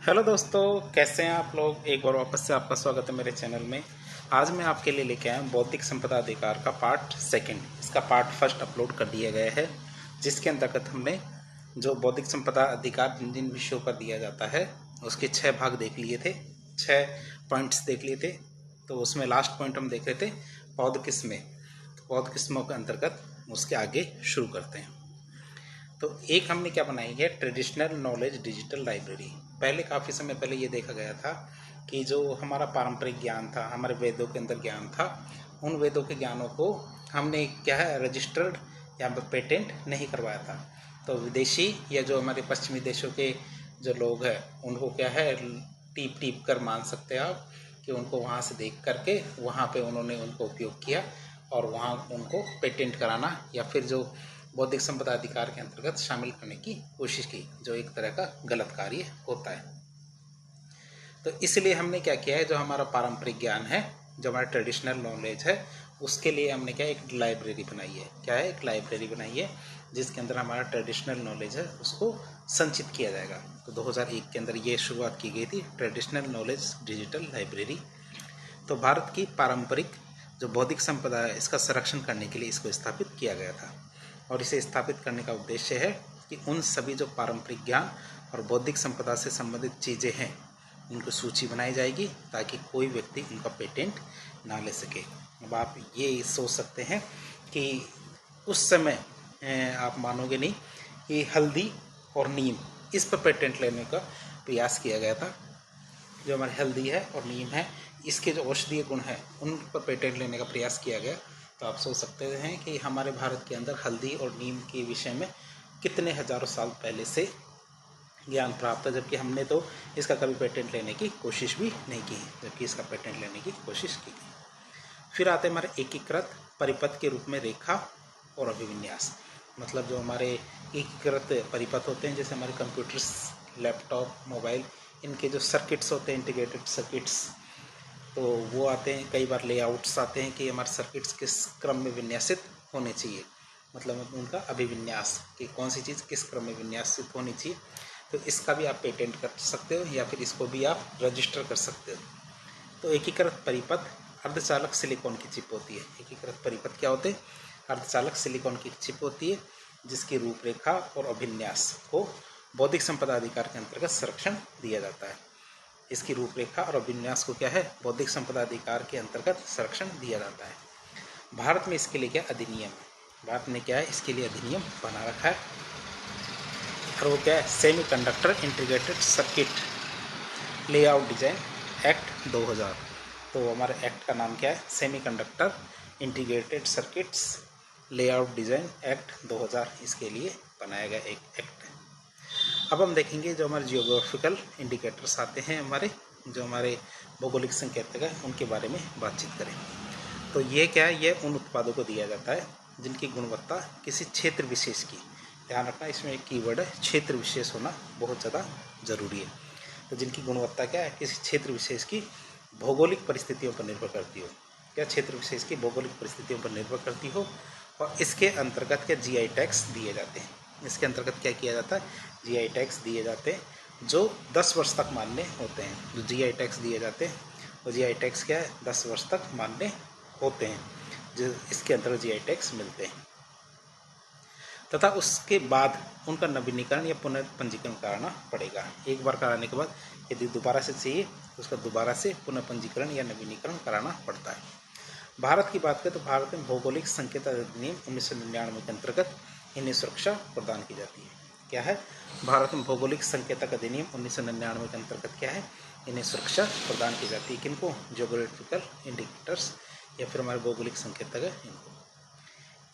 Hello दोस्तों, कैसे हैं आप लोग। एक बार वापस से आपका स्वागत है मेरे चैनल में। आज मैं आपके लिए लेके आया हूं बौद्धिक संपदा अधिकार का पार्ट सेकंड। इसका पार्ट फर्स्ट अपलोड कर दिया गया है, जिसके अंतर्गत हमने जो बौद्धिक संपदा अधिकार जिन जिन विषयों पर दिया जाता है उसके 6 भाग देख लिए थे, 6 पॉइंट्स देख लिए थे। तो उसमें लास्ट पॉइंट हम देख रहे थे पौध किस्में। तो पौध किस्मों के अंतर्गत उसके आगे शुरू करते हैं। तो एक हमने क्या बनाई है, ट्रेडिशनल नॉलेज डिजिटल लाइब्रेरी। पहले काफ़ी समय पहले ये देखा गया था कि जो हमारा पारंपरिक ज्ञान था, हमारे वेदों के अंदर ज्ञान था, उन वेदों के ज्ञानों को हमने क्या है रजिस्टर्ड या पेटेंट नहीं करवाया था। तो विदेशी या जो हमारे पश्चिमी देशों के जो लोग हैं उनको क्या है टीप टीप कर मान सकते हैं आप कि उनको वहाँ से देख करके वहाँ पे उन्होंने उनको उपयोग किया और वहाँ उनको पेटेंट कराना या फिर जो बौद्धिक संपदा अधिकार के अंतर्गत शामिल करने की कोशिश की, जो एक तरह का गलत कार्य होता है। तो इसलिए हमने क्या किया है, जो हमारा पारंपरिक ज्ञान है, जो हमारा ट्रेडिशनल नॉलेज है, उसके लिए हमने क्या एक लाइब्रेरी बनाई है। क्या है, एक लाइब्रेरी बनाई है जिसके अंदर हमारा ट्रेडिशनल नॉलेज है उसको संचित किया जाएगा। तो 2001 के अंदर ये शुरुआत की गई थी, ट्रेडिशनल नॉलेज डिजिटल लाइब्रेरी। तो भारत की पारंपरिक जो बौद्धिक संपदा है इसका संरक्षण करने के लिए इसको स्थापित किया गया था। और इसे स्थापित करने का उद्देश्य है कि उन सभी जो पारंपरिक ज्ञान और बौद्धिक संपदा से संबंधित चीज़ें हैं उनको सूची बनाई जाएगी ताकि कोई व्यक्ति उनका पेटेंट ना ले सके। अब आप ये सोच सकते हैं कि उस समय आप मानोगे नहीं कि हल्दी और नीम इस पर पेटेंट लेने का प्रयास किया गया था। जो हमारी हल्दी है और नीम है, इसके जो औषधीय गुण हैं उन पर पेटेंट लेने का प्रयास किया गया। तो आप सोच सकते हैं कि हमारे भारत के अंदर हल्दी और नीम के विषय में कितने हजारों साल पहले से ज्ञान प्राप्त है, जबकि हमने तो इसका कभी पेटेंट लेने की कोशिश भी नहीं की, जबकि इसका पेटेंट लेने की कोशिश की गई। फिर आते हैं हमारे एकीकृत परिपथ के रूप में रेखा और अभिविन्यास। मतलब जो हमारे एकीकृत परिपथ होते हैं, जैसे हमारे कंप्यूटर्स, लैपटॉप, मोबाइल, इनके जो सर्किट्स होते हैं, इंटीग्रेटेड सर्किट्स, तो वो आते हैं। कई बार लेआउट्स आते हैं कि हमारे सर्किट्स किस क्रम में विन्यासित होने चाहिए, मतलब उनका अभिविन्यास कि कौन सी चीज़ किस क्रम में विन्यासित होनी चाहिए। तो इसका भी आप पेटेंट कर सकते हो या फिर इसको भी आप रजिस्टर कर सकते हो। तो एकीकृत परिपथ अर्धचालक सिलिकॉन की चिप होती है। एकीकृत परिपथ क्या होते हैं, अर्धचालक सिलिकॉन की चिप होती है जिसकी रूपरेखा और अभिन्यास को बौद्धिक संपदा अधिकार के अंतर्गत संरक्षण दिया जाता है। इसकी रूपरेखा और अभिन्यास को क्या है, बौद्धिक संपदा अधिकार के अंतर्गत संरक्षण दिया जाता है। भारत में इसके लिए क्या अधिनियम है, भारत ने क्या है इसके लिए अधिनियम बना रखा है, और वो क्या है, semi conductor integrated circuit layout design act 2000। तो हमारे एक्ट का नाम क्या है, semi conductor integrated circuits layout design act 2000, इसके लिए बनाया गया एक एक्ट है। अब हम देखेंगे जो हमारे जियोग्राफिकल इंडिकेटर्स आते हैं, हमारे जो हमारे भौगोलिक संकेतक है उनके बारे में बातचीत करें। तो ये क्या है, ये उन उत्पादों को दिया जाता है जिनकी गुणवत्ता किसी क्षेत्र विशेष की, ध्यान रखना इसमें एक कीवर्ड है, क्षेत्र विशेष होना बहुत ज़्यादा ज़रूरी है। तो जिनकी गुणवत्ता क्या है, किसी क्षेत्र विशेष की भौगोलिक परिस्थितियों पर निर्भर करती हो। क्या क्षेत्र विशेष की भौगोलिक परिस्थितियों पर निर्भर करती हो, और इसके अंतर्गत क्या जीआई टैग्स दिए जाते हैं। इसके अंतर्गत क्या किया जाता है, जीआई टैग्स दिए जाते हैं जो 10 वर्ष तक मान्य होते हैं। जो जीआई टैग्स दिए जाते हैं वो जीआई टैग्स क्या है, 10 वर्ष तक मान्य होते हैं, जो इसके अंतर्गत जीआई टैग्स मिलते हैं। तथा उसके बाद उनका नवीनीकरण या पुनर्पंजीकरण कराना पड़ेगा। एक बार कराने के बाद यदि दोबारा से चाहिए तो उसका दोबारा से पुनर्पंजीकरण या नवीनीकरण कराना पड़ता है। भारत की बात करें तो भारत में भौगोलिक संकेत अधिनियम 1999 के अंतर्गत इन्हें सुरक्षा प्रदान की जाती है। क्या है, भारत में भौगोलिक संकेतक अधिनियम 1999 के अंतर्गत क्या है, इन्हें सुरक्षा प्रदान की जाती है। किनको, जियोग्राफिकल इंडिकेटर्स या फिर हमारे भौगोलिक संकेतक है इनको।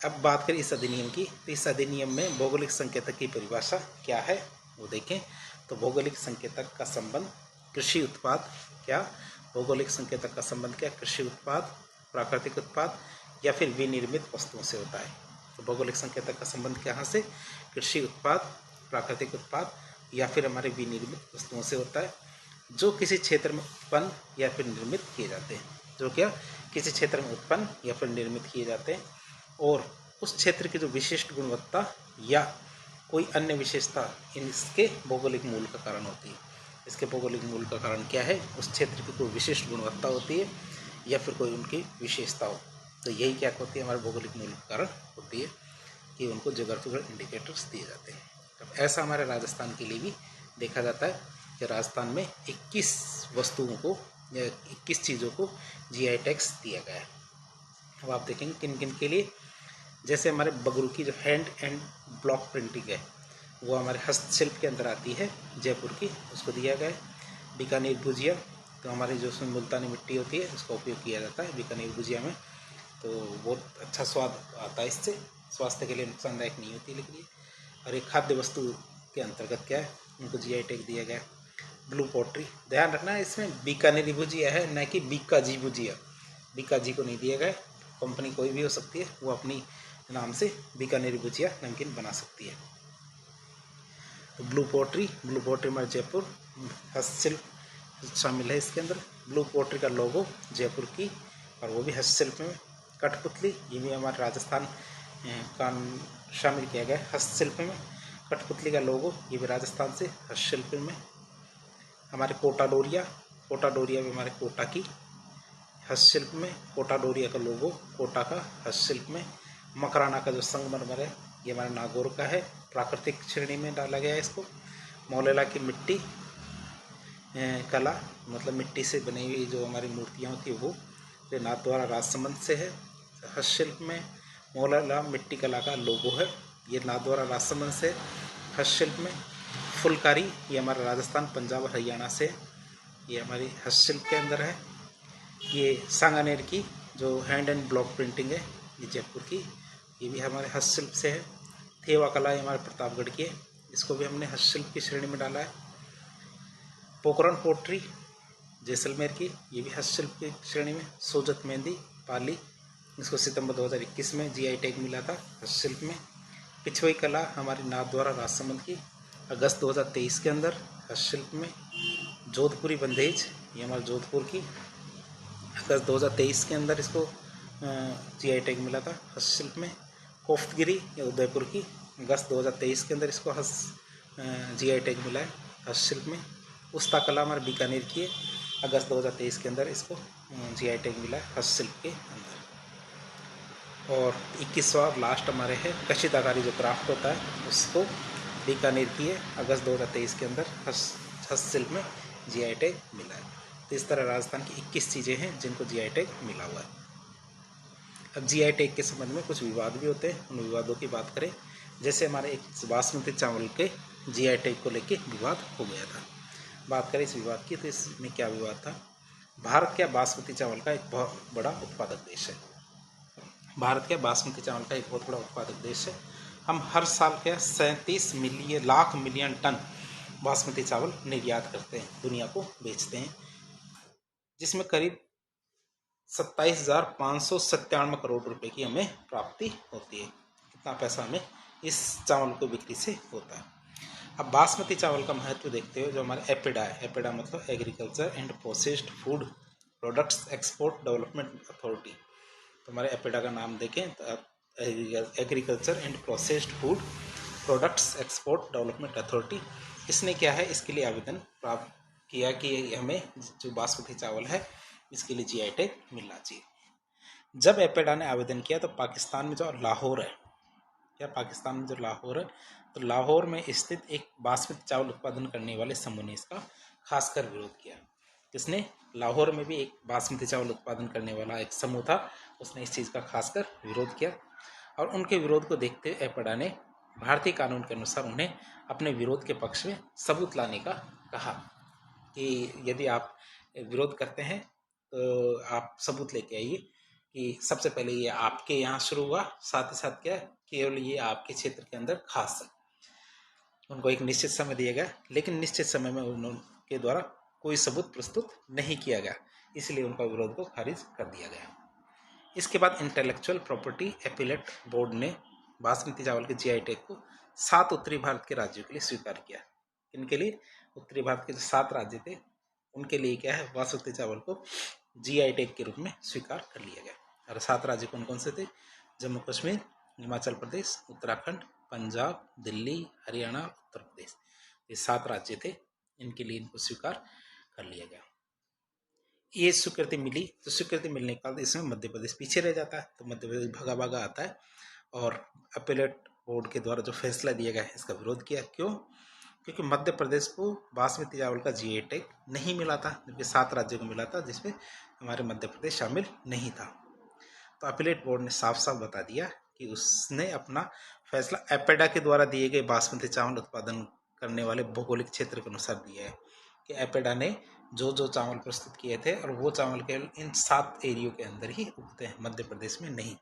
अब बात करें इस अधिनियम की, तो इस अधिनियम में भौगोलिक संकेतक की परिभाषा क्या है वो देखें। तो भौगोलिक संकेतक का संबंध कृषि उत्पाद, क्या भौगोलिक संकेतक का संबंध क्या, कृषि उत्पाद, प्राकृतिक उत्पाद या फिर विनिर्मित वस्तुओं से होता है। तो भौगोलिक संकेतक का संबंध कहाँ से, कृषि उत्पाद, प्राकृतिक उत्पाद या फिर हमारे विनिर्मित वस्तुओं से होता है, जो किसी क्षेत्र में उत्पन्न या फिर निर्मित किए जाते हैं। जो क्या, किसी क्षेत्र में उत्पन्न या फिर निर्मित किए जाते हैं और उस क्षेत्र की जो विशिष्ट गुणवत्ता या कोई अन्य विशेषता इसके भौगोलिक मूल का कारण होती है। इसके भौगोलिक मूल का कारण क्या है, उस क्षेत्र की कोई विशिष्ट गुणवत्ता होती है या फिर कोई उनकी विशेषता हो। तो यही क्या होती है, हमारे भौगोलिक मूल का कारण होती है कि उनको ज्योग्राफिकल इंडिकेटर्स दिए जाते हैं। अब ऐसा हमारे राजस्थान के लिए भी देखा जाता है कि राजस्थान में 21 वस्तुओं को या 21 चीज़ों को जीआई टैग्स दिया गया है। अब आप देखेंगे किन किन के लिए, जैसे हमारे बगरू की जो हैंड एंड ब्लॉक प्रिंटिंग है वो हमारे हस्तशिल्प के अंदर आती है, जयपुर की, उसको दिया गया है। बीकानेर भुजिया, तो हमारी जो उसमें मुल्तानी मिट्टी होती है उसका उपयोग किया जाता है बीकानेर भुजिया में, तो बहुत अच्छा स्वाद आता है इससे, स्वास्थ्य के लिए नुकसानदायक नहीं होती लेकिन ये। और एक खाद्य वस्तु के अंतर्गत क्या है, उनको जीआई टैग दिया गया। ब्लू पोट्री, ध्यान रखना है इसमें बीकानेरी भुजिया है, न कि बीकाजी भुजिया। बीकाजी को नहीं दिया गया, कंपनी कोई भी हो सकती है, वो अपनी नाम से बीकानेरी भुजिया नमकीन बना सकती है। तो ब्लू पोट्री हमारे जयपुर हस्तशिल्प शामिल है इसके अंदर। ब्लू पोट्री का लोगो जयपुर की, और वो भी हस्तशिल्प में। कठपुतली, ये भी हमारे राजस्थान का शामिल किया गया हस्तशिल्प में। कठपुतली का लोगो ये भी राजस्थान से हस्तशिल्प में। हमारे कोटा डोरिया भी हमारे कोटा की हस्तशिल्प में। कोटा डोरिया का लोगो कोटा का हस्तशिल्प में। मकराना का जो संगमरमर है ये हमारे नागौर का है, प्राकृतिक श्रेणी में डाला गया है इसको। मौलेला की मिट्टी कला, मतलब मिट्टी से बनी हुई जो हमारी मूर्तियाँ होती है वो नाथद्वारा राजसमंद से है, हस्तशिल्प में। मौलाना मिट्टी कला का लोगो है, ये नाथद्वारा राजसमंद से हस्तशिल्प में। फुलकारी, ये हमारा राजस्थान, पंजाब और हरियाणा से, ये हमारी हस्तशिल्प के अंदर है। ये सांगानेर की जो हैंड एंड ब्लॉक प्रिंटिंग है ये जयपुर की, ये भी हमारे हस्तशिल्प से है। थेवा कला ये हमारे प्रतापगढ़ की है, इसको भी हमने हस्तशिल्प की श्रेणी में डाला है। पोखरण पोट्री जैसलमेर की, ये भी हस्तशिल्प की श्रेणी में। सोजत मेहंदी पाली, इसको सितंबर 2021 में जीआई टैग मिला था हस्तशिल्प में। पिछवई कला हमारी नाथद्वारा राजसमंद की, अगस्त 2023 के अंदर हस्तशिल्प में। जोधपुरी बंदेज, ये हमारे जोधपुर की, अगस्त 2023 के अंदर इसको जीआई टैग मिला था हस्तशिल्प में। कोफ्तगिरी, ये उदयपुर की, अगस्त 2023 के अंदर इसको जीआई टैग मिला है हस्तशिल्प में। उस्ता कला हमारे बीकानेर की है, अगस्त 2023 के अंदर इसको जीआई टैग मिला है हस्तशिल्प के अंदर। और 21वां लास्ट हमारे है कशिदाकारी, जो क्राफ्ट होता है उसको बीकानेर की है, अगस्त 2023 के अंदर हस्तशिल्प में जीआई टैग मिला है। तो इस तरह राजस्थान की 21 चीज़ें हैं जिनको जीआई टैग मिला हुआ है। अब जीआई टैग के संबंध में कुछ विवाद भी होते हैं, उन विवादों की बात करें। जैसे हमारे एक बासमती चावल के जीआई टैग को लेके विवाद हो गया था। बात करें इस विवाद की, तो इसमें क्या विवाद था। भारत क्या बासमती चावल का एक बहुत बड़ा उत्पादक देश है। भारत क्या बासमती चावल का एक बहुत बड़ा उत्पादक देश है। हम हर साल क्या 37 लाख मिलियन टन बासमती चावल निर्यात करते हैं, दुनिया को बेचते हैं, जिसमें करीब 27,597 करोड़ रुपए की हमें प्राप्ति होती है। कितना पैसा हमें इस चावल को बिक्री से होता है। अब बासमती चावल का महत्व देखते हुए, जो हमारे एपेडा है, एपेडा मतलब agriculture and processed food products export development authority, तो हमारे एपेडा का नाम देखें तो agriculture and processed food products export development authority, इसने क्या है इसके लिए आवेदन प्राप्त किया कि हमें जो बासमती चावल है इसके लिए जीआई टैग मिलना चाहिए। जब एपेडा ने आवेदन किया तो पाकिस्तान में जो लाहौर है, क्या पाकिस्तान में जो लाहौर है, तो लाहौर में स्थित एक बासमती चावल उत्पादन करने वाले समूह ने इसका खासकर विरोध किया। किसने? लाहौर में भी एक बासमती चावल उत्पादन करने वाला एक समूह था, उसने इस चीज़ का खासकर विरोध किया। और उनके विरोध को देखते हुए एपेडा ने भारतीय कानून के अनुसार उन्हें अपने विरोध के पक्ष में सबूत लाने का कहा कि यदि आप विरोध करते हैं तो आप सबूत लेके आइए कि सबसे पहले ये आपके यहाँ शुरू हुआ, साथ ही साथ क्या केवल ये आपके क्षेत्र के अंदर खास है। उनको एक निश्चित समय दिया गया, लेकिन निश्चित समय में उनके द्वारा कोई सबूत प्रस्तुत नहीं किया गया, इसलिए उनका विरोध को खारिज कर दिया गया। इसके बाद इंटेलेक्चुअल प्रॉपर्टी अपीलेट बोर्ड ने बासमती चावल के जीआई टैग को 7 उत्तरी भारत के राज्यों के लिए स्वीकार किया। इनके लिए उत्तरी भारत के जो 7 राज्य थे उनके लिए क्या है बासमती चावल को जीआई टैग के रूप में स्वीकार कर लिया गया। और 7 राज्य कौन कौन से थे? जम्मू कश्मीर, हिमाचल प्रदेश, उत्तराखंड, पंजाब, दिल्ली, हरियाणा, उत्तर प्रदेश, ये 7 राज्य थे, इनके लिए इनको स्वीकार कर लिया गया। ये स्वीकृति मिली, तो स्वीकृति मिलने के बाद इसमें मध्य प्रदेश पीछे रह जाता है, तो मध्य प्रदेश भागा भागा आता है और अपीलेट बोर्ड के द्वारा जो फैसला दिया गया है इसका विरोध किया। क्यों? क्योंकि मध्य प्रदेश को बासमती चावल का जीआई टैग नहीं मिला था, जबकि 7 राज्यों को मिला था जिसमें हमारे मध्य प्रदेश शामिल नहीं था। तो अपीलेट बोर्ड ने साफ साफ बता दिया कि उसने अपना फैसला एपेडा के द्वारा दिए गए बासमती चावल उत्पादन करने वाले भौगोलिक क्षेत्र के अनुसार दिया है, कि एपेडा ने जो जो चावल प्रस्तुत किए थे और वो चावल केवल इन 7 एरियो के अंदर ही उगते हैं, मध्य प्रदेश में नहीं।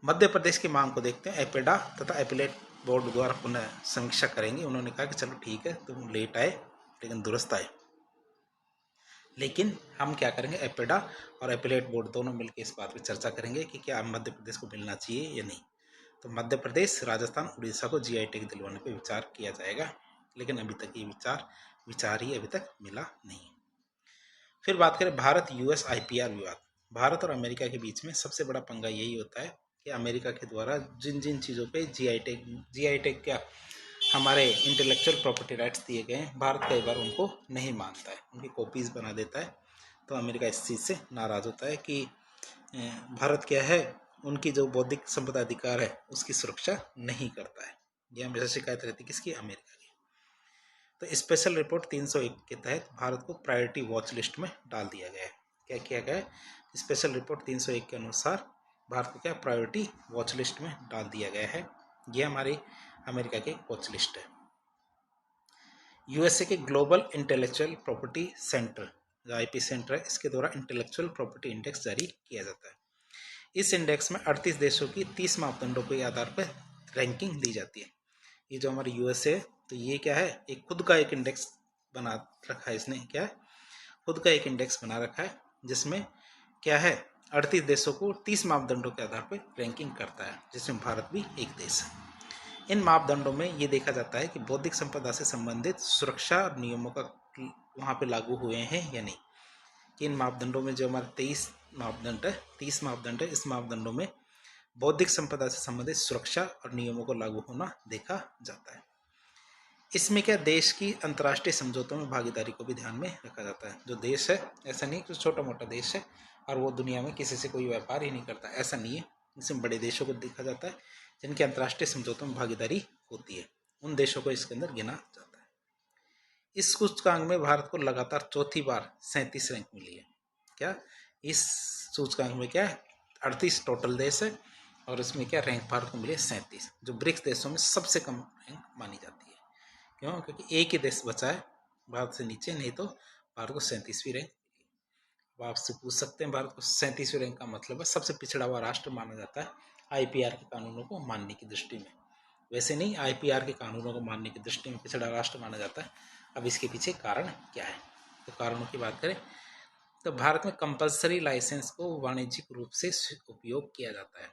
मध्य प्रदेश की मांग को देखते हैं एपेडा तथा अपीलेट बोर्ड द्वारा पुनः समीक्षा करेंगे। उन्होंने कहा कि चलो ठीक है, तुम लेट आए लेकिन दुरुस्त आए, लेकिन हम क्या करेंगे, एपेडा और अपीलेट बोर्ड दोनों मिलकर इस बात पर चर्चा करेंगे कि क्या मध्य प्रदेश को मिलना चाहिए या नहीं। तो मध्य प्रदेश, राजस्थान, उड़ीसा को जीआई टैग दिलवाने पर विचार किया जाएगा, लेकिन अभी तक ये विचार ही अभी तक मिला नहीं। फिर बात करें भारत यूएस आईपीआर विवाद। भारत और अमेरिका के बीच में सबसे बड़ा पंगा यही होता है कि अमेरिका के द्वारा जिन जिन चीज़ों पे जीआई टैग क्या हमारे इंटेलेक्चुअल प्रॉपर्टी राइट्स दिए गए हैं, भारत कई बार उनको नहीं मानता है, उनकी कॉपीज़ बना देता है। तो अमेरिका इस चीज़ से नाराज़ होता है कि भारत क्या है, उनकी जो बौद्धिक संपदा अधिकार है उसकी सुरक्षा नहीं करता है। ये हमेशा शिकायत रहती है किसकी, अमेरिका की। तो स्पेशल रिपोर्ट 301 के तहत भारत को प्रायोरिटी वॉच लिस्ट में डाल दिया गया है। क्या किया गया है, स्पेशल रिपोर्ट 301 के अनुसार भारत को क्या प्रायोरिटी वॉच लिस्ट में डाल दिया गया है। ये हमारी अमेरिका की वॉच लिस्ट है। यूएसए के ग्लोबल इंटेलेक्चुअल प्रॉपर्टी सेंटर, जो आईपी सेंटर है, इसके द्वारा इंटेलेक्चुअल प्रॉपर्टी इंडेक्स जारी किया जाता है। इस इंडेक्स में 38 देशों की 30 मापदंडों के आधार पर रैंकिंग दी जाती है। ये जो हमारे यूएसए, तो ये क्या है, एक खुद का एक इंडेक्स बना रखा है इसने, क्या है, खुद का एक इंडेक्स बना रखा है जिसमें क्या है 38 देशों को 30 मापदंडों के आधार पर रैंकिंग करता है, जिसमें भारत भी एक देश है। इन मापदंडों में ये देखा जाता है कि बौद्धिक संपदा से संबंधित सुरक्षा और नियमों का वहाँ पे लागू हुए हैं या नहीं। कि इन मापदंडों में जो हमारे 30 मापदंड है, इस मापदंडों में बौद्धिक संपदा से संबंधित सुरक्षा और नियमों को लागू होना देखा जाता है। इसमें क्या देश की अंतर्राष्ट्रीय समझौतों में भागीदारी को भी ध्यान में रखा जाता है। जो देश है, ऐसा नहीं कि छोटा मोटा देश है और वो दुनिया में किसी से कोई व्यापार ही नहीं करता, ऐसा नहीं है। इसमें बड़े देशों को देखा जाता है जिनके अंतर्राष्ट्रीय समझौतों में भागीदारी होती है, उन देशों को इसके अंदर गिना जाता है। इस सूचकांक में भारत को लगातार चौथी बार 37 रैंक मिली है। क्या इस सूचकांक में क्या है, 38 टोटल देश है और इसमें क्या रैंक भारत को मिले 37, जो ब्रिक्स देशों में सबसे कम रैंक मानी जाती है। क्यों? क्योंकि एक ही देश बचा है भारत से नीचे, नहीं तो भारत को 37वीं रैंक। अब आपसे पूछ सकते हैं भारत को 37वीं रैंक का मतलब है सबसे पिछड़ा हुआ राष्ट्र माना जाता है आईपीआर के कानूनों को मानने की दृष्टि में। वैसे नहीं, आईपीआर के कानूनों को मानने की दृष्टि में पिछड़ा राष्ट्र माना जाता है। अब इसके पीछे कारण क्या है, तो कारणों की बात करें तो भारत में कंपलसरी लाइसेंस को वाणिज्यिक रूप से उपयोग किया जाता है।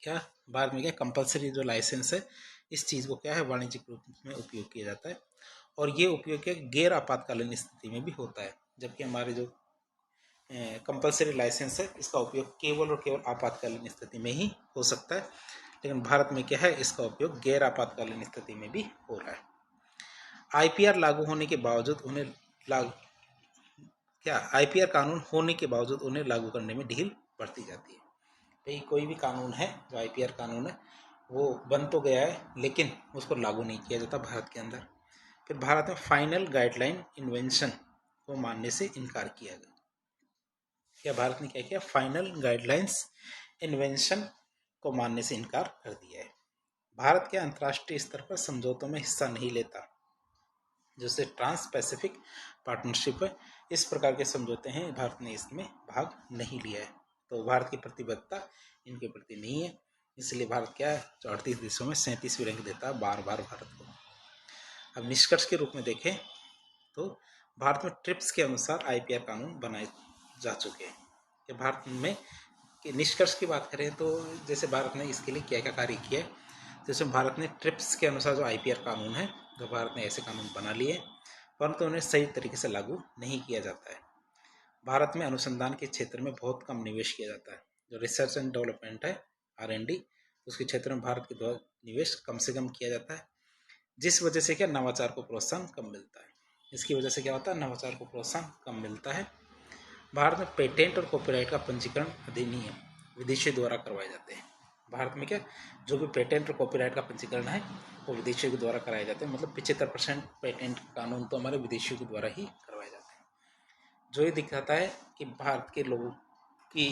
क्या भारत में क्या कंपलसरी जो लाइसेंस है, इस चीज़ को क्या है वाणिज्यिक रूप में उपयोग किया जाता है, और ये उपयोग क्या गैर आपातकालीन स्थिति में भी होता है। जबकि हमारे जो कंपलसरी लाइसेंस है, इसका उपयोग केवल और केवल आपातकालीन स्थिति में ही हो सकता है, लेकिन भारत में क्या है, इसका उपयोग गैर आपातकालीन स्थिति में भी हो रहा है। आईपीआर लागू होने के बावजूद उन्हें आईपीआर कानून होने के बावजूद उन्हें लागू करने में ढील बढ़ती जाती है। भाई कोई भी कानून है, जो आईपीआर कानून है, वो बन तो गया है लेकिन उसको लागू नहीं किया जाता भारत के अंदर। फिर भारत में फाइनल गाइडलाइन इन्वेंशन को मानने से इनकार किया गया। क्या भारत ने क्या किया, फाइनल गाइडलाइंस इन्वेंशन को मानने से इनकार कर दिया है। भारत के अंतर्राष्ट्रीय स्तर पर समझौतों में हिस्सा नहीं लेता, जैसे ट्रांस पैसिफिक पार्टनरशिप है, इस प्रकार के समझौते हैं, भारत ने इसमें भाग नहीं लिया है। तो भारत की प्रतिबद्धता इनके प्रति नहीं है, इसलिए भारत क्या है, 38 देशों में 37वीं रैंक देता है बार बार भारत को। अब निष्कर्ष के रूप में देखें तो भारत में ट्रिप्स के अनुसार आईपीआर कानून बनाए जा चुके हैं। कि भारत में कि निष्कर्ष की बात करें तो जैसे भारत ने इसके लिए क्या क्या कार्य किया है, जैसे भारत ने ट्रिप्स के अनुसार जो आईपीआर कानून है, तो भारत ने ऐसे कानून बना लिए, परंतु उन्हें सही तरीके से लागू नहीं किया जाता है। भारत में अनुसंधान के क्षेत्र में बहुत कम निवेश किया जाता है। जो रिसर्च एंड डेवलपमेंट है, R&D, उसके क्षेत्र में भारत के द्वारा निवेश कम से कम किया जाता है। जिस वजह से क्या नवाचार को प्रोत्साहन कम मिलता है। इसकी वजह से क्या होता है, नवाचार को प्रोत्साहन कम मिलता है। भारत में पेटेंट और कॉपीराइट का पंजीकरण अधिनियम विदेशियों द्वारा करवाए जाते हैं। भारत में क्या जो भी पेटेंट और कॉपीराइट का पंजीकरण है वो विदेशियों के द्वारा कराए जाते हैं। मतलब 75% पेटेंट कानून तो हमारे विदेशियों के द्वारा ही करवाए जाते हैं। जो ये दिखाता है कि भारत के लोगों की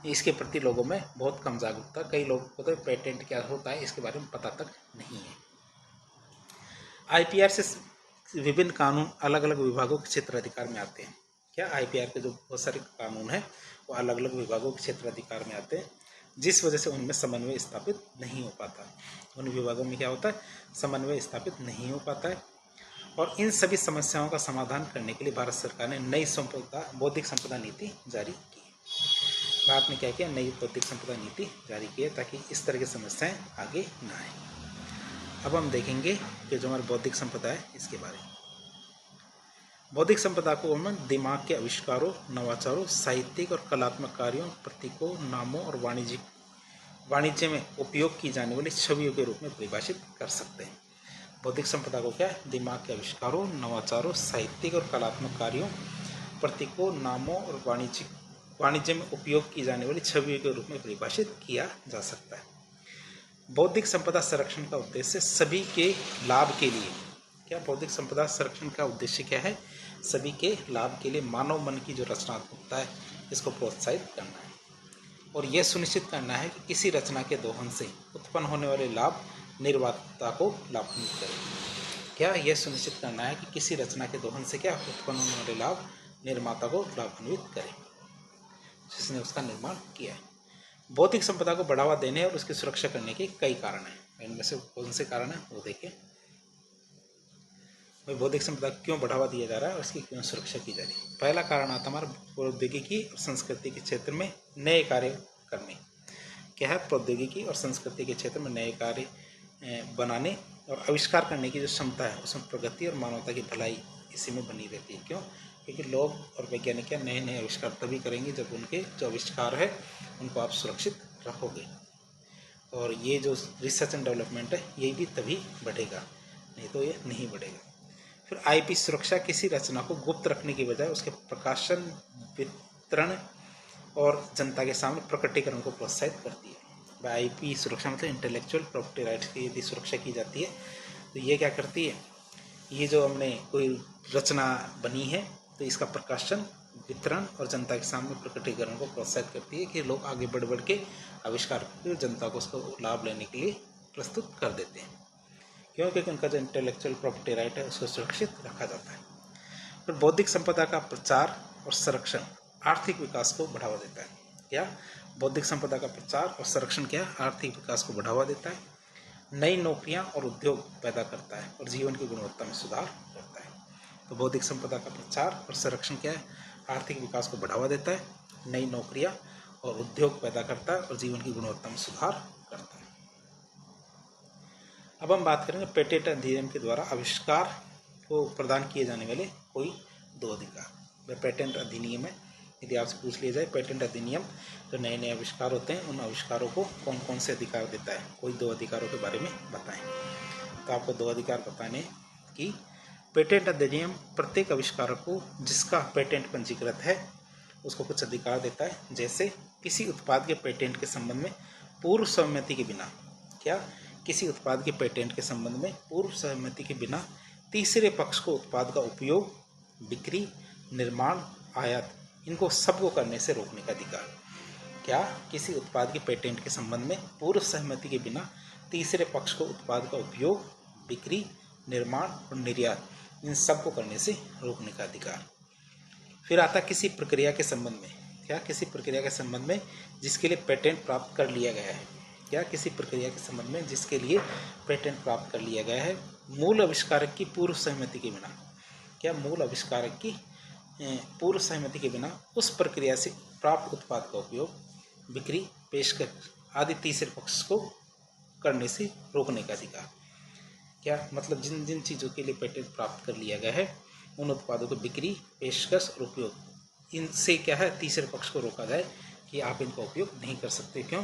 इसके प्रति लोगों में बहुत कम जागरूकता। कई लोगों को तो पेटेंट क्या होता है इसके बारे में पता तक नहीं है। आईपीआर से विभिन्न कानून अलग अलग विभागों के क्षेत्राधिकार में आते हैं। क्या आईपीआर के जो बहुत सारे कानून हैं वो अलग अलग विभागों के क्षेत्राधिकार में आते हैं, जिस वजह से उनमें समन्वय स्थापित नहीं हो पाता। उन विभागों में क्या होता है, समन्वय स्थापित नहीं हो पाता है। और इन सभी समस्याओं का समाधान करने के लिए भारत सरकार ने नई बौद्धिक संपदा नीति जारी की। भारत ने क्या किया, नई बौद्धिक संपदा नीति जारी की है ताकि इस तरह की समस्याएं आगे ना आए। अब हम देखेंगे कि जो हमारी बौद्धिक संपदा है इसके बारे में। बौद्धिक संपदा को हम दिमाग के आविष्कारों, नवाचारों, साहित्यिक और कलात्मक कार्यों, प्रतीकों, नामों और वाणिज्य में उपयोग की जाने वाली छवियों के रूप में परिभाषित कर सकते हैं। बौद्धिक संपदा को क्या है, दिमाग के आविष्कारों, नवाचारों, साहित्यिक और कलात्मक कार्यों, प्रतीकों, नामों और वाणिज्य में उपयोग की जाने वाली छवियों के रूप में परिभाषित किया जा सकता है। बौद्धिक संपदा संरक्षण का उद्देश्य सभी के लाभ के लिए, क्या बौद्धिक संपदा संरक्षण का उद्देश्य क्या है, सभी के लाभ के लिए मानव मन की जो रचनात्मकता है इसको प्रोत्साहित करना है और यह सुनिश्चित करना है कि किसी रचना के दोहन से उत्पन्न होने वाले लाभ निर्माता को लाभान्वित करें। क्या यह सुनिश्चित करना है कि किसी रचना के दोहन से क्या उत्पन्न होने वाले लाभ निर्माता को लाभान्वित करें जिसने उसका निर्माण किया है। बौद्धिक संपदा को बढ़ावा देने और उसकी सुरक्षा करने के कई कारण हैं। इनमें से कौन से कारण हैं वो देखें। बौद्धिक संपदा को क्यों बढ़ावा दिया जा रहा है और उसकी क्यों सुरक्षा की जा रही है। पहला कारण आता हमारा प्रौद्योगिकी और संस्कृति के क्षेत्र में नए कार्य करने। क्या है, प्रौद्योगिकी और संस्कृति के क्षेत्र में नए कार्य बनाने और आविष्कार करने की जो क्षमता है उसमें प्रगति और मानवता की भलाई इसी में बनी रहती है। क्यों, क्योंकि लोग और वैज्ञानिक क्या नए नए आविष्कार तभी करेंगे जब उनके जो आविष्कार है उनको आप सुरक्षित रखोगे और ये जो रिसर्च एंड डेवलपमेंट है ये भी तभी बढ़ेगा, नहीं तो ये नहीं बढ़ेगा। फिर आईपी सुरक्षा किसी रचना को गुप्त रखने की बजाय उसके प्रकाशन, वितरण और जनता के सामने प्रकटीकरण को प्रोत्साहित करती है। आईपी सुरक्षा मतलब इंटेलेक्चुअल प्रॉपर्टी राइट्स की यदि सुरक्षा की जाती है तो ये क्या करती है, ये जो हमने कोई रचना बनी है तो इसका प्रकाशन, वितरण और जनता के सामने प्रकटीकरण को प्रोत्साहित करती है कि लोग आगे बढ़ बढ़ के आविष्कार जनता को उसको लाभ लेने के लिए प्रस्तुत कर देते हैं। क्योंकि उनका जो इंटेलेक्चुअल प्रॉपर्टी राइट है उसको सुरक्षित रखा जाता है। फिर बौद्धिक संपदा का प्रचार और संरक्षण आर्थिक विकास को बढ़ावा देता है। क्या बौद्धिक संपदा का प्रचार और संरक्षण क्या आर्थिक विकास को बढ़ावा देता है, नई नौकरियां और उद्योग पैदा करता है और जीवन की गुणवत्ता में सुधार करता है। तो बौद्धिक संपदा का प्रचार और संरक्षण क्या है, आर्थिक विकास को बढ़ावा देता है, नई नौकरियां और उद्योग पैदा करता है और जीवन की गुणवत्ता में सुधार करता है। अब हम बात करेंगे पेटेंट अधिनियम के द्वारा आविष्कार को प्रदान किए जाने वाले कोई दो अधिकार। पेटेंट अधिनियम है, यदि आपसे पूछ लिया जाए पेटेंट अधिनियम जो नए नए आविष्कार होते हैं उन आविष्कारों को कौन कौन से अधिकार देता है, कोई दो अधिकारों के बारे में बताएं। तो आपको दो अधिकार बताने कि पेटेंट अधिनियम प्रत्येक आविष्कार को जिसका पेटेंट पंजीकृत है उसको कुछ अधिकार देता है, जैसे किसी उत्पाद के पेटेंट के संबंध में पूर्व सहमति के बिना, क्या किसी उत्पाद के पेटेंट के संबंध में पूर्व सहमति के बिना तीसरे पक्ष को उत्पाद का उपयोग, बिक्री, निर्माण, आयात इनको सबको करने से रोकने का अधिकार। क्या किसी उत्पाद के पेटेंट के संबंध में पूर्व सहमति के बिना तीसरे पक्ष को उत्पाद का उपयोग, बिक्री, निर्माण और निर्यात इन सबको करने से रोकने का अधिकार। फिर आता किसी प्रक्रिया के संबंध में, क्या किसी प्रक्रिया के संबंध में जिसके लिए पेटेंट प्राप्त कर लिया गया है, क्या किसी प्रक्रिया के संबंध में जिसके लिए पेटेंट प्राप्त कर लिया गया है मूल आविष्कारक की पूर्व सहमति के बिना, क्या मूल आविष्कारक की पूर्व सहमति के बिना उस प्रक्रिया से प्राप्त उत्पाद का उपयोग, बिक्री, पेशकश आदि तीसरे पक्ष को करने से रोकने का अधिकार। क्या मतलब जिन जिन चीज़ों के लिए पेटेंट प्राप्त कर लिया गया है उन उत्पादों को बिक्री, पेशकश और उपयोग इनसे क्या है तीसरे पक्ष को रोका जाए कि आप इनका उपयोग नहीं कर सकते। क्यों,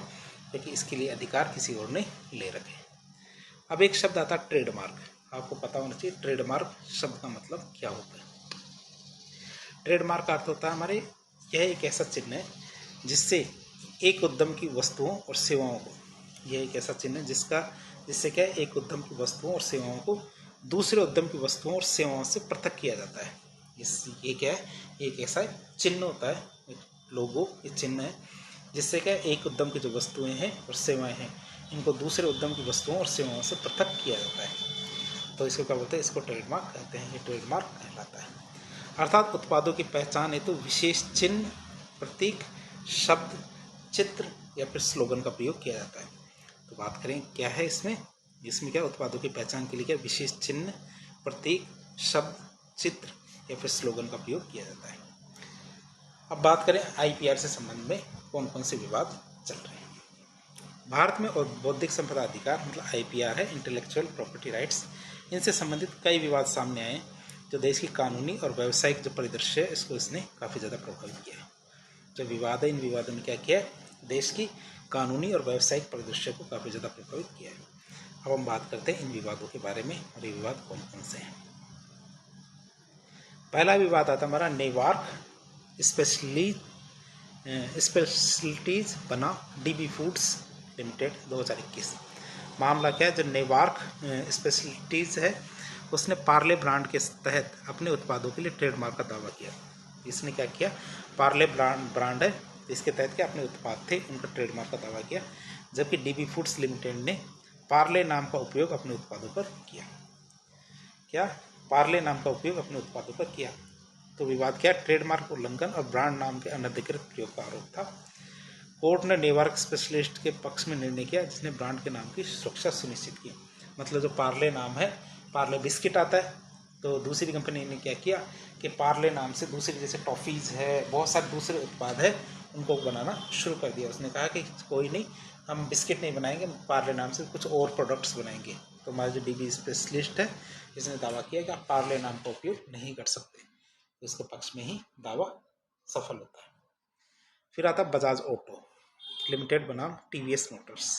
क्योंकि इसके लिए अधिकार किसी और ने ले रखे। अब एक शब्द आता है ट्रेडमार्क। आपको पता होना चाहिए ट्रेडमार्क शब्द का मतलब क्या होता है। ट्रेडमार्क का अर्थ होता है हमारे, यह एक ऐसा चिन्ह है जिससे एक उद्यम की वस्तुओं और सेवाओं को, यह एक ऐसा चिन्ह है जिससे क्या है, एक उद्यम की वस्तुओं और सेवाओं को दूसरे उद्यम की वस्तुओं और सेवाओं से पृथक किया जाता है। ये क्या है, एक ऐसा चिन्ह होता है, एक लोगो, एक चिन्ह है जिससे क्या एक उद्यम की जो वस्तुएं हैं और सेवाएं हैं इनको दूसरे उद्यम की वस्तुओं और सेवाओं से पृथक किया जाता है। तो इसको क्या बोलते हैं, इसको ट्रेडमार्क कहते हैं। ये ट्रेडमार्क कहलाता है। अर्थात उत्पादों की पहचान हेतु विशेष चिन्ह, प्रतीक, शब्द, चित्र या फिर स्लोगन का प्रयोग किया जाता है। तो बात करें क्या है इसमें क्या उत्पादों की पहचान के लिए क्या विशेष चिन्ह, प्रतीक, शब्द, चित्र या फिर स्लोगन का प्रयोग किया जाता है। अब बात करें आईपीआर से संबंध में कौन कौन से विवाद चल रहे हैं। भारत में और बौद्धिक संपदा अधिकार मतलब आईपीआर है, इंटेलेक्चुअल प्रॉपर्टी राइट्स, इनसे संबंधित कई विवाद सामने आए जो देश की कानूनी और व्यावसायिक जो परिदृश्य है इसको इसने काफ़ी ज़्यादा प्रभावित किया है। जो विवाद है इन विवादों ने क्या किया है, देश की कानूनी और व्यावसायिक परिदृश्य को काफ़ी ज़्यादा प्रभावित किया है। अब हम बात करते हैं इन विवादों के बारे में और ये विवाद कौन कौन से हैं। पहला विवाद आता हमारा नेवार्क स्पेशलिटीज बनाम डीबी फूड्स लिमिटेड 2021। मामला क्या है, जो नेवार्क स्पेशलिटीज है उसने पार्ले ब्रांड के तहत अपने उत्पादों के लिए ट्रेडमार्क का दावा किया। इसने क्या किया, पार्ले ब्रांड है इसके तहत क्या अपने उत्पाद थे उनका ट्रेडमार्क का दावा किया, जबकि डीबी फूड्स लिमिटेड ने पार्ले नाम का उपयोग अपने उत्पादों पर किया। क्या पार्ले नाम का उपयोग अपने उत्पादों पर किया। तो विवाद क्या, ट्रेडमार्क उल्लंघन और ब्रांड नाम के अनधिकृत प्रयोग का आरोप था। कोर्ट ने नेवार्क स्पेशलिस्ट के पक्ष में निर्णय किया जिसने ब्रांड के नाम की सुरक्षा सुनिश्चित की। मतलब जो पार्ले नाम है, पार्ले बिस्किट आता है, तो दूसरी कंपनी ने क्या किया कि पार्ले नाम से दूसरी जैसे टॉफ़ीज़ है, बहुत सारे दूसरे उत्पाद है उनको बनाना शुरू कर दिया। उसने कहा कि कोई नहीं, हम बिस्किट नहीं बनाएंगे, पार्ले नाम से कुछ और प्रोडक्ट्स बनाएंगे। तो हमारा जो डीबी स्पेशलिस्ट है इसने दावा किया कि आप पार्ले नाम का उपयोग नहीं कर सकते, तो इसके पक्ष में ही दावा सफल होता है। फिर आता बजाज ऑटो लिमिटेड बनाम TVS Motors.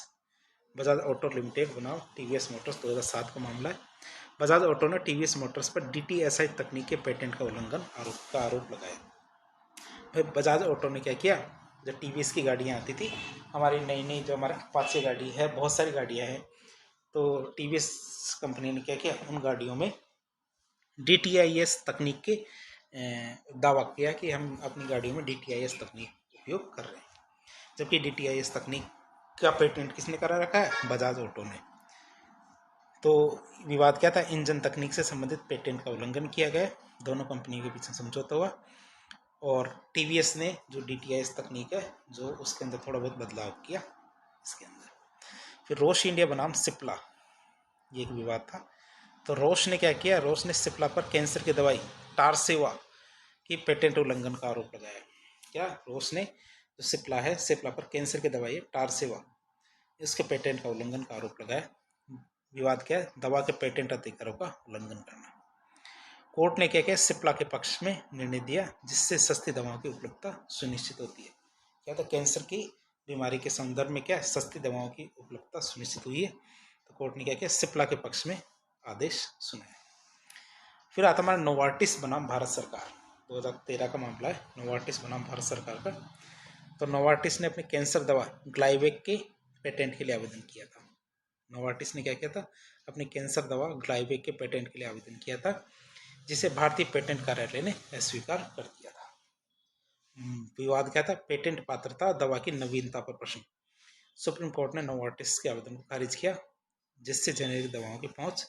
Bajaj auto limited बनाम टीवीएस मोटर्स 2007 का मामला है। बजाज ऑटो ने टीवीएस मोटर्स पर डीटीएसआई तकनीक के पेटेंट का उल्लंघन का आरोप लगाया। फिर बजाज ऑटो ने क्या किया, जब टीवीएस की गाड़ियाँ आती थी, हमारी नई नई जो हमारे अपाचे गाड़ी है, बहुत सारी गाड़ियाँ हैं, तो टीवीएस कंपनी ने क्या किया, उन गाड़ियों में डीटीआईएस तकनीक के दावा किया कि हम अपनी गाड़ियों में डीटीआईएस तकनीक उपयोग कर रहे हैं, जबकि डीटीआईएस तकनीक का पेटेंट किसने करा रखा है, बजाज ऑटो ने। तो विवाद क्या था, इंजन तकनीक से संबंधित पेटेंट का उल्लंघन किया गया, दोनों कंपनियों के बीच समझौता हुआ और टीवीएस ने जो डीटीआईएस तकनीक है जो उसके अंदर थोड़ा बहुत बदलाव किया इसके अंदर। फिर रोश इंडिया बनाम सिप्ला, ये एक विवाद था। तो रोश ने क्या किया, रोश ने सिप्ला पर कैंसर की दवाई टारसेवा की पेटेंट उल्लंघन का आरोप लगाया। क्या रोश ने जो सिप्ला है, सिप्ला पर कैंसर की दवाई है टारसेवा, इसके पेटेंट का उल्लंघन का आरोप लगाया। विवाद क्या है, दवा के पेटेंट अधिकारों का उल्लंघन करना। कोर्ट ने क्या किया, सिप्ला के पक्ष में निर्णय दिया जिससे सस्ती दवाओं की उपलब्धता सुनिश्चित होती है। क्या था, कैंसर की बीमारी के संदर्भ में क्या सस्ती दवाओं की उपलब्धता सुनिश्चित हुई है, तो कोर्ट ने क्या किया, सिप्ला के पक्ष में आदेश सुनाया। फिर आता हमारा नोवार्टिस बनाम भारत सरकार, 2013 का मामला है, नोवार्टिस बनाम भारत सरकार का। तो नोवार्टिस ने अपनी कैंसर दवा ग्लाइवेक के पेटेंट के लिए आवेदन किया था। नोवार्टिस ने क्या किया था, अपनी कैंसर दवा ग्लाइवेक के पेटेंट के लिए आवेदन किया था, जिसे भारतीय पेटेंट कार्यालय ने अस्वीकार कर दिया था। विवाद क्या था, पेटेंट पात्रता दवा की नवीनता पर प्रश्न। सुप्रीम कोर्ट ने नोवार्टिस के आवेदन को खारिज किया, जिससे जेनेरिक दवाओं की पहुंच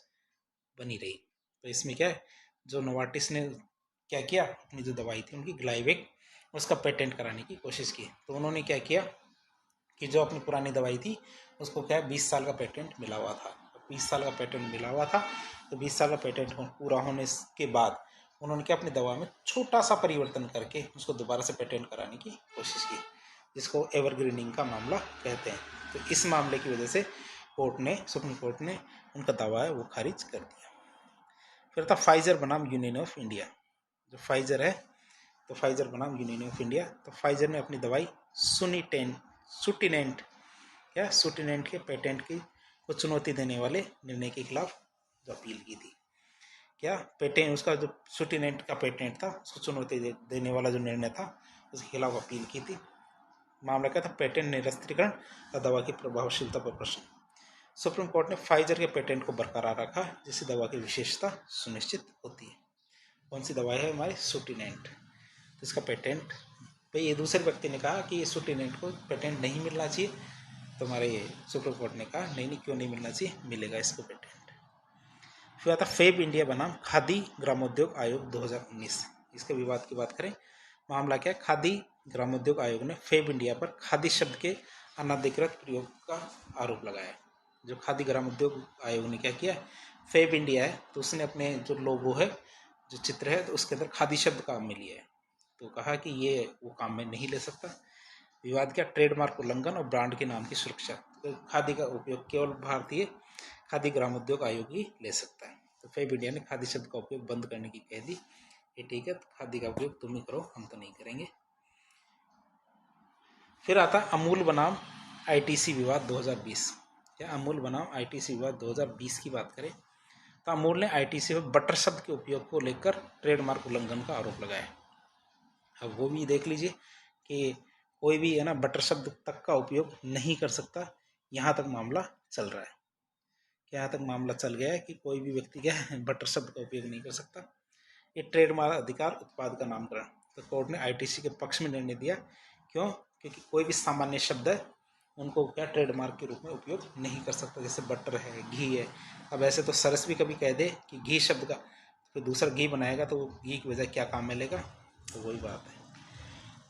बनी रही। तो इसमें क्या है, जो नोवार्टिस ने क्या किया, अपनी जो दवाई थी उनकी ग्लाइवेक, उसका पेटेंट कराने की कोशिश की। तो उन्होंने क्या किया कि जो अपनी पुरानी दवाई थी उसको क्या 20 साल का पेटेंट मिला हुआ था, 20 साल का पेटेंट मिला हुआ था। तो 20 साल का पेटेंट पूरा होने के बाद उन्होंने क्या अपनी दवा में छोटा सा परिवर्तन करके उसको दोबारा से पेटेंट कराने की कोशिश की, जिसको एवरग्रीनिंग का मामला कहते हैं। तो इस मामले की वजह से सुप्रीम कोर्ट ने उनका दावा है वो खारिज कर दिया। फिर था फाइजर बनाम यूनियन ऑफ इंडिया। जो फाइजर है, तो फाइजर बनाम यूनियन ऑफ इंडिया। तो फाइजर ने अपनी दवाई सुटिनेंट के पेटेंट की को चुनौती देने वाले निर्णय के खिलाफ जो अपील की थी। क्या पेटेंट, उसका जो सुटिनेंट का पेटेंट था उसको चुनौती देने वाला जो निर्णय था उसके खिलाफ अपील की थी। मामला क्या था, पेटेंट निरस्त्रीकरण और दवा की प्रभावशीलता पर प्रश्न। सुप्रीम कोर्ट ने फाइजर के पेटेंट को बरकरार रखा जिससे दवा की विशेषता सुनिश्चित होती है। कौन सी दवा है हमारी, सुटिनेंट। तो इसका पेटेंट, भाई ये दूसरे व्यक्ति ने कहा कि ये सुटिनेंट को पेटेंट नहीं मिलना चाहिए, तो हमारे सुप्रीम कोर्ट ने कहा नहीं नहीं, क्यों नहीं मिलना चाहिए, मिलेगा इसको पेटेंट। फिर आता फेब इंडिया बनाम खादी ग्रामोद्योग आयोग 2019। इसके विवाद की बात करें, मामला क्या है, खादी ग्रामोद्योग आयोग ने फेब इंडिया पर खादी शब्द के अनधिकृत प्रयोग का आरोप लगाया। जो खादी ग्रामोद्योग आयोग ने क्या किया, फेब इंडिया है तो उसने अपने जो लोगो है, जो चित्र है, तो उसके अंदर खादी शब्द काम में लिया है, तो कहा कि ये वो काम में नहीं ले सकता। विवाद क्या, ट्रेडमार्क उल्लंघन और ब्रांड के नाम की सुरक्षा। तो खादी का उपयोग केवल भारतीय खादी ग्रामोद्योग आयोग ही ले सकता है। तो फेब इंडिया ने खादी शब्द का उपयोग बंद करने की कह दी, ये ठीक है, तो खादी का उपयोग तुम ही करो, हम तो नहीं करेंगे। फिर आता अमूल बनाम आईटीसी विवाद 2020। क्या अमूल बनाम आईटीसी विवाद 2020 की बात करें तो अमूल ने आईटीसी में बटर शब्द के उपयोग को लेकर ट्रेडमार्क उल्लंघन का आरोप लगाया। अब वो भी देख लीजिए कि कोई भी है ना बटर शब्द तक का उपयोग नहीं कर सकता, यहाँ तक मामला चल रहा है। यहाँ तक मामला चल गया है कि कोई भी व्यक्ति क्या है बटर शब्द का उपयोग नहीं कर सकता। ये ट्रेडमार्क अधिकार उत्पाद का नामकरण। तो कोर्ट ने आईटीसी के पक्ष में निर्णय दिया, क्यों, क्योंकि कोई भी सामान्य शब्द है उनको क्या ट्रेडमार्क के रूप में उपयोग नहीं कर सकता, जैसे बटर है, घी है। अब ऐसे तो सरस भी कभी कह दे कि घी शब्द का, फिर दूसरा घी बनाएगा तो घी की वजह क्या काम में लेगा, तो वही बात है।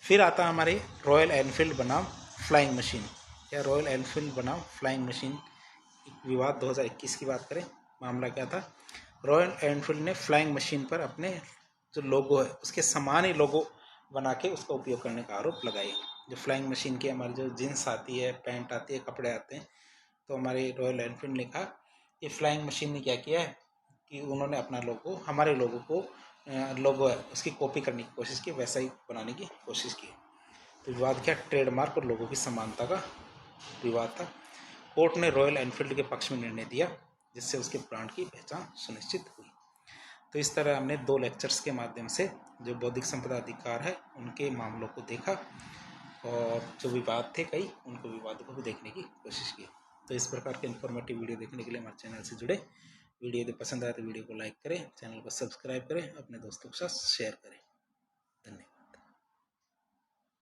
फिर आता है हमारे रॉयल एनफील्ड बनाम फ्लाइंग मशीन। या रॉयल एनफील्ड बनाम फ्लाइंग मशीन विवाद 2021 की बात करें, मामला क्या था, रॉयल एनफील्ड ने फ्लाइंग मशीन पर अपने जो लोगो है उसके समान ही लोगो बना के उसका उपयोग करने का आरोप लगाए। जो फ्लाइंग मशीन की हमारी जो जीन्स आती है, पैंट आती है, कपड़े आते हैं, तो हमारे रॉयल एनफील्ड ने कहा कि फ्लाइंग मशीन ने क्या किया है कि उन्होंने अपना लोगो, हमारे लोगों को लोगो है उसकी कॉपी करने की कोशिश की, वैसा ही बनाने की कोशिश की। तो विवाद क्या, ट्रेडमार्क और लोगों की समानता का विवाद था। कोर्ट ने रॉयल एनफील्ड के पक्ष में निर्णय दिया जिससे उसके ब्रांड की पहचान सुनिश्चित हुई। तो इस तरह हमने 2 लेक्चर्स के माध्यम से जो बौद्धिक संपदा अधिकार है उनके मामलों को देखा और जो विवाद थे कई, उनको विवादों को भी देखने की कोशिश की। तो इस प्रकार के इन्फॉर्मेटिव वीडियो देखने के लिए हमारे चैनल से जुड़े। वीडियो यदि पसंद आए तो वीडियो को लाइक करें, चैनल को सब्सक्राइब करें, अपने दोस्तों के साथ शेयर करें। धन्यवाद।